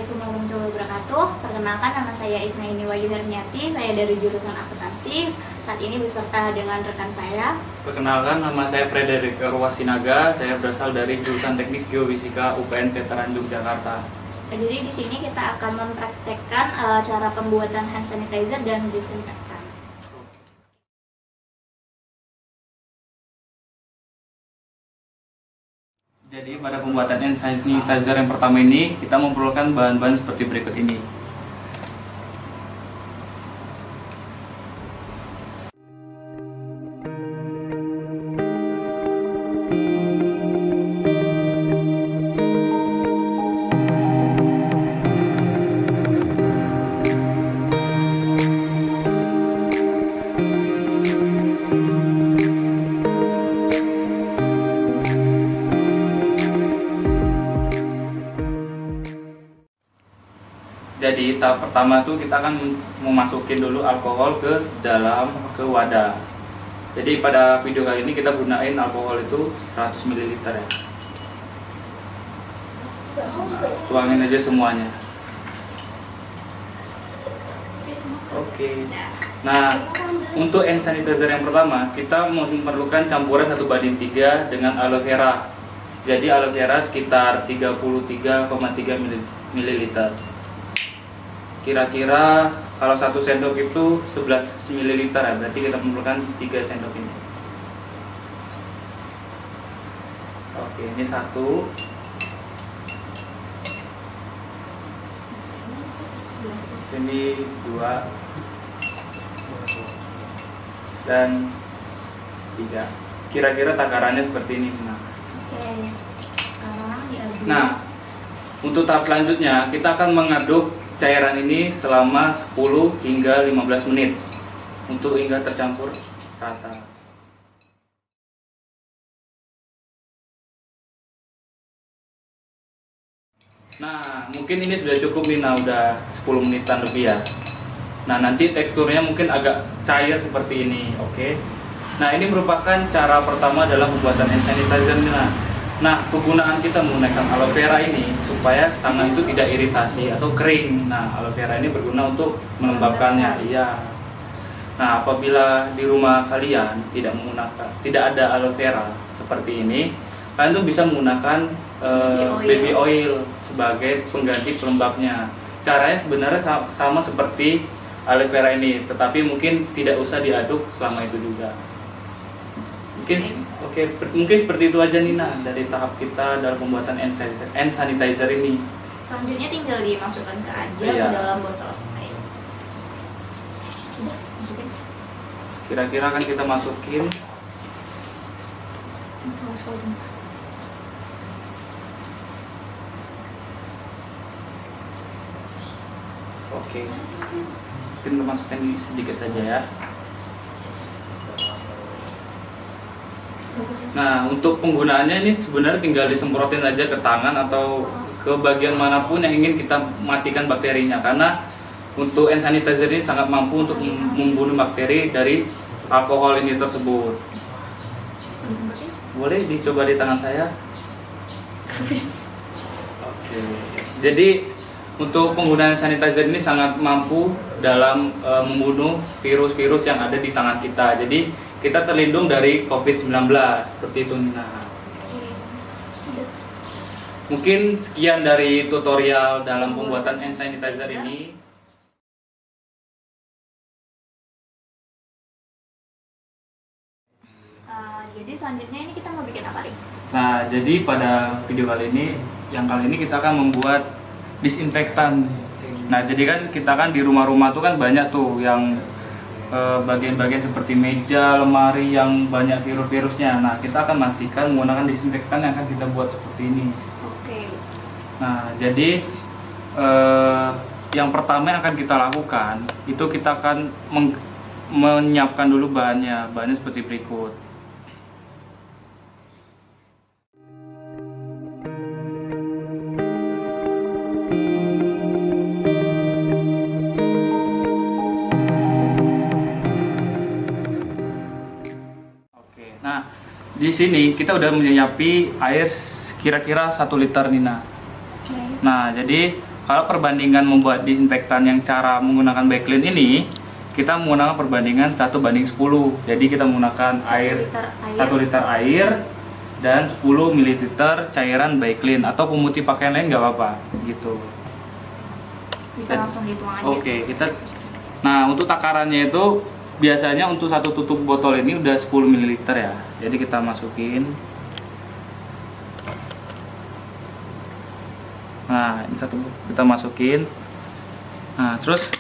Assalamualaikum warahmatullahi wabarakatuh. Perkenalkan, nama saya Isnaini Wahyu Herniati. Saya dari jurusan akuntansi. Saat ini beserta dengan rekan saya. Perkenalkan, nama saya Frederick Ruwasinaga. Saya berasal dari jurusan Teknik Geofisika UPN Veteran Yogyakarta. Jadi di sini kita akan mempraktekkan cara pembuatan hand sanitizer dan disinfektan. Jadi pada pembuatan hand sanitizer yang pertama ini, kita memerlukan bahan-bahan seperti berikut ini. Jadi tahap pertama tuh kita akan memasukin dulu alkohol ke wadah. Jadi pada video kali ini kita gunain alkohol itu 100 ml ya. Nah, tuangin aja semuanya. Oke. Nah, untuk hand sanitizer yang pertama kita memerlukan campuran 1:3 dengan aloe vera. Jadi aloe vera sekitar 33,3 ml. Kira-kira kalau 1 sendok itu 11 ml ya, berarti kita memerlukan 3 sendok ini. Oke, ini 1. Ini 2 dan 3. Kira-kira takarannya seperti ini. Oke, sekarang diaduk. Nah, untuk tahap selanjutnya kita akan mengaduk cairan ini selama 10 hingga 15 menit untuk hingga tercampur rata. Nah, mungkin ini sudah cukup nih, nah udah 10 menitan lebih ya. Nah, nanti teksturnya mungkin agak cair seperti ini, oke. Nah, ini merupakan cara pertama dalam pembuatan hand sanitizer. Nah, kegunaan kita menggunakan aloe vera ini supaya tangan itu tidak iritasi atau kering. Nah, aloe vera ini berguna untuk melembabkannya. Iya. Nah, apabila di rumah kalian tidak ada aloe vera seperti ini, kalian tuh bisa menggunakan baby oil sebagai pengganti pelembabnya. Caranya sebenarnya sama seperti aloe vera ini, tetapi mungkin tidak usah diaduk selama itu juga. Mungkin seperti itu aja Nina dari tahap kita dalam pembuatan hand sanitizer ini. Selanjutnya tinggal dimasukkan ke aja Iya. ke dalam botol spray. Udah, masukin. Kira-kira kan kita masukin oke. Mungkin kita masukkan sedikit saja ya. Nah, untuk penggunaannya ini sebenarnya tinggal disemprotin aja ke tangan atau ke bagian manapun yang ingin kita matikan bakterinya, karena untuk hand sanitizer ini sangat mampu untuk membunuh bakteri dari alkohol ini tersebut. Boleh dicoba di tangan saya? Oke. Jadi untuk penggunaan sanitizer ini sangat mampu dalam membunuh virus-virus yang ada di tangan kita. Jadi kita terlindung dari COVID-19 seperti itu Nina. Mungkin sekian dari tutorial dalam pembuatan hand sanitizer ini. Jadi selanjutnya ini kita mau bikin apa nih? Nah, jadi pada video kali ini kita akan membuat disinfektan. Nah, jadi kan kita kan di rumah-rumah tuh kan banyak tuh yang bagian-bagian seperti meja, lemari yang banyak virus-virusnya. Nah, kita akan matikan menggunakan disinfektan yang akan kita buat seperti ini. Oke. Nah, jadi yang pertama yang akan kita lakukan itu kita akan menyiapkan dulu bahannya seperti berikut. Nah, di sini kita udah menyiapi air kira-kira 1 liter Nina. Okay. Nah, jadi kalau perbandingan membuat disinfektan yang cara menggunakan Baclean ini, kita menggunakan perbandingan 1:10. Jadi kita menggunakan air 1 liter air dan 10 ml cairan Baclean atau pemutih pakaian lain nggak apa-apa gitu. Bisa langsung dituang aja. Oke, nah untuk takarannya itu biasanya untuk satu tutup botol ini udah 10 ml ya. Jadi kita masukin. Nah, ini satu kita masukin. Nah, terus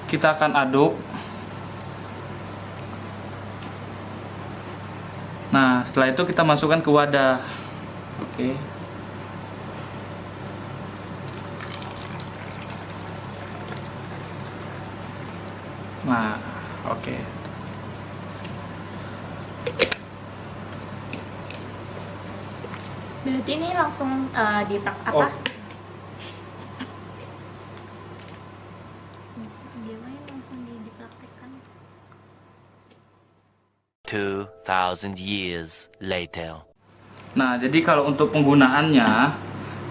kita akan aduk. Nah, setelah itu kita masukkan ke wadah. Oke. Nah, oke. Berarti ini langsung apa? Oh. Gimana langsung dipraktekkan? 2,000 years later. Nah, jadi kalau untuk penggunaannya,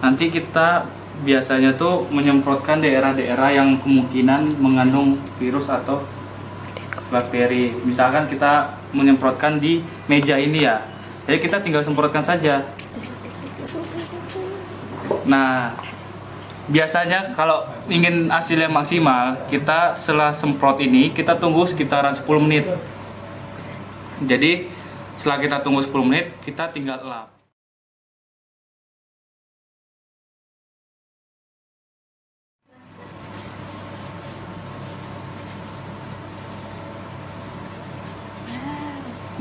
nanti kita biasanya tuh menyemprotkan daerah-daerah yang kemungkinan mengandung virus atau bakteri. Misalkan kita menyemprotkan di meja ini ya. Jadi kita tinggal semprotkan saja. Nah, biasanya kalau ingin hasilnya maksimal, kita setelah semprot ini kita tunggu sekitaran 10 menit. Jadi setelah kita tunggu 10 menit, kita tinggal lap.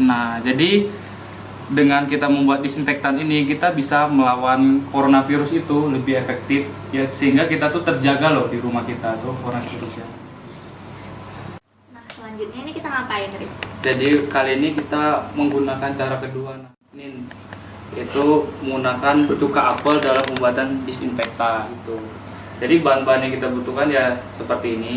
Nah, jadi dengan kita membuat disinfektan ini, kita bisa melawan coronavirus itu lebih efektif ya, sehingga kita tuh terjaga loh di rumah kita tuh coronavirusnya. Nah, selanjutnya ini kita ngapain, Rik? Jadi kali ini kita menggunakan cara kedua, ini yaitu menggunakan cuka apel dalam pembuatan disinfektan itu. Jadi bahan-bahan yang kita butuhkan ya seperti ini.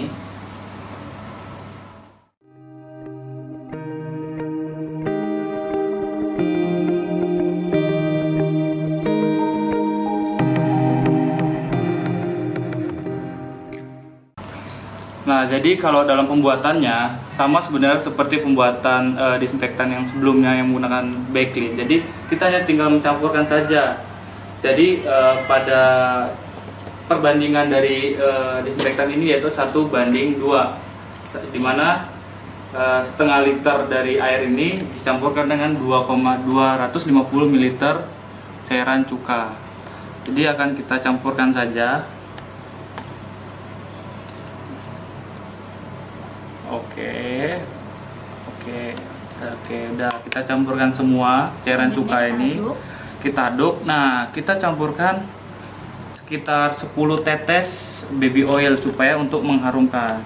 Nah, jadi kalau dalam pembuatannya sama sebenarnya seperti pembuatan disinfektan yang sebelumnya yang menggunakan Baclean. Jadi kita hanya tinggal mencampurkan saja. Jadi pada perbandingan dari disinfektan ini yaitu 1:2, di mana setengah liter dari air ini dicampurkan dengan 250 ml cairan cuka. Jadi akan kita campurkan saja. Oke, udah kita campurkan semua cairan cuka ini. Kita aduk. Nah, kita campurkan sekitar 10 tetes baby oil supaya untuk mengharumkan.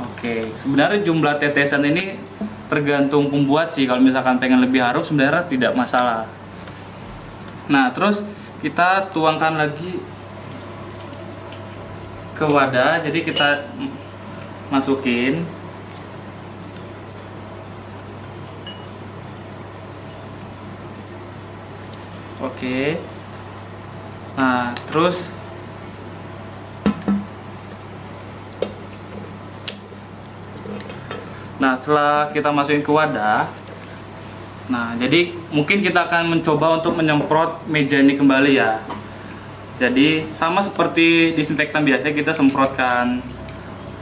Oke, sebenarnya jumlah tetesan ini tergantung pembuat sih. Kalau misalkan pengen lebih harum sebenarnya tidak masalah. Nah, terus kita tuangkan lagi ke wadah. Jadi kita masukin. Oke. Nah, terus setelah kita masukin ke wadah, nah jadi mungkin kita akan mencoba untuk menyemprot meja ini kembali ya. Jadi sama seperti disinfektan biasa, kita semprotkan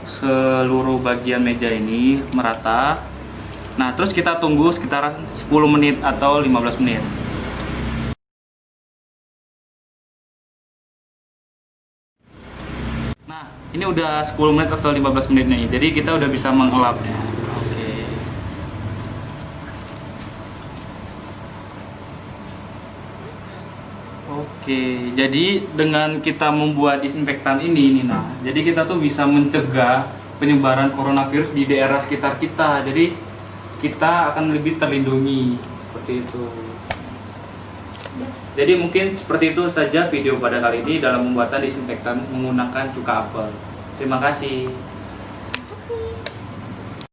seluruh bagian meja ini merata. Nah, terus kita tunggu sekitar 10 menit atau 15 menit. Nah, ini udah 10 menit atau 15 menit nih. Jadi kita udah bisa mengelapnya. Oke, jadi dengan kita membuat disinfektan ini Nina, jadi kita tuh bisa mencegah penyebaran coronavirus di daerah sekitar kita. Jadi kita akan lebih terlindungi seperti itu. Jadi mungkin seperti itu saja video pada kali ini dalam pembuatan disinfektan menggunakan cuka apel. Terima kasih.